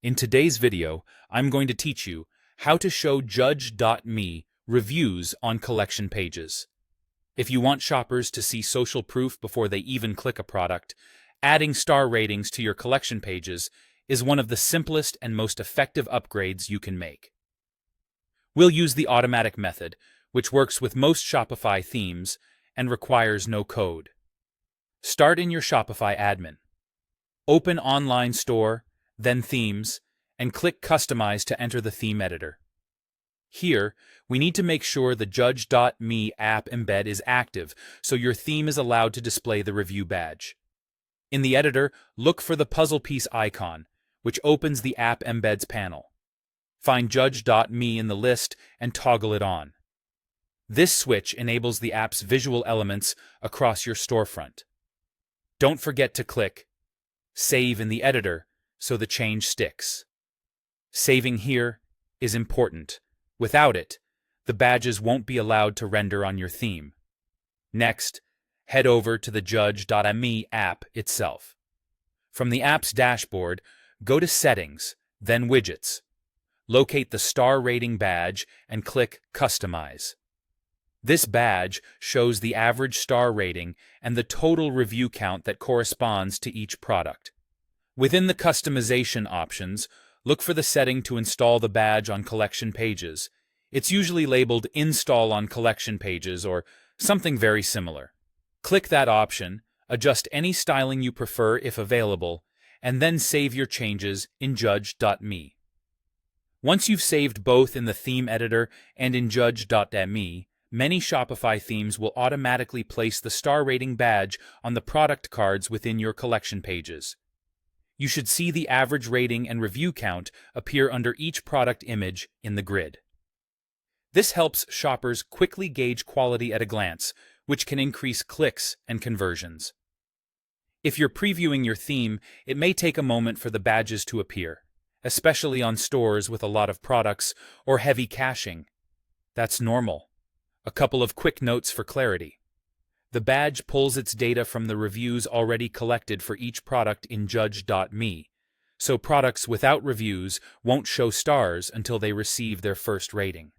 In today's video, I'm going to teach you how to show Judge.me reviews on collection pages. If you want shoppers to see social proof before they even click a product, adding star ratings to your collection pages is one of the simplest and most effective upgrades you can make. We'll use the automatic method, which works with most Shopify themes and requires no code. Start in your Shopify admin. Open Online Store, then Themes, and click Customize to enter the theme editor. Here, we need to make sure the Judge.me app embed is active so your theme is allowed to display the review badge. In the editor, look for the puzzle piece icon, which opens the app embeds panel. Find Judge.me in the list and toggle it on. This switch enables the app's visual elements across your storefront. Don't forget to click Save in the editor so the change sticks. Saving here is important. Without it, the badges won't be allowed to render on your theme. Next, head over to the Judge.me app itself. From the app's dashboard, go to Settings, then Widgets. Locate the star rating badge and click Customize. This badge shows the average star rating and the total review count that corresponds to each product. Within the customization options, look for the setting to install the badge on collection pages. It's usually labeled Install on Collection Pages or something very similar. Click that option, adjust any styling you prefer if available, and then save your changes in Judge.me. Once you've saved both in the theme editor and in Judge.me, many Shopify themes will automatically place the star rating badge on the product cards within your collection pages. You should see the average rating and review count appear under each product image in the grid. This helps shoppers quickly gauge quality at a glance, which can increase clicks and conversions. If you're previewing your theme, it may take a moment for the badges to appear, especially on stores with a lot of products or heavy caching. That's normal. A couple of quick notes for clarity. The badge pulls its data from the reviews already collected for each product in Judge.me, so products without reviews won't show stars until they receive their first rating.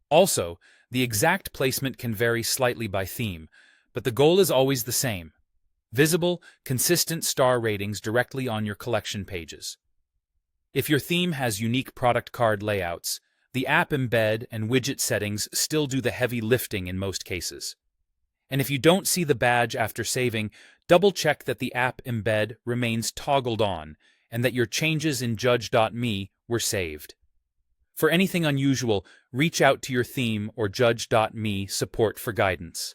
Also, the exact placement can vary slightly by theme, but the goal is always the same: visible, consistent star ratings directly on your collection pages. If your theme has unique product card layouts, the app embed and widget settings still do the heavy lifting in most cases. And if you don't see the badge after saving, double-check that the app embed remains toggled on and that your changes in Judge.me were saved. For anything unusual, reach out to your theme or Judge.me support for guidance.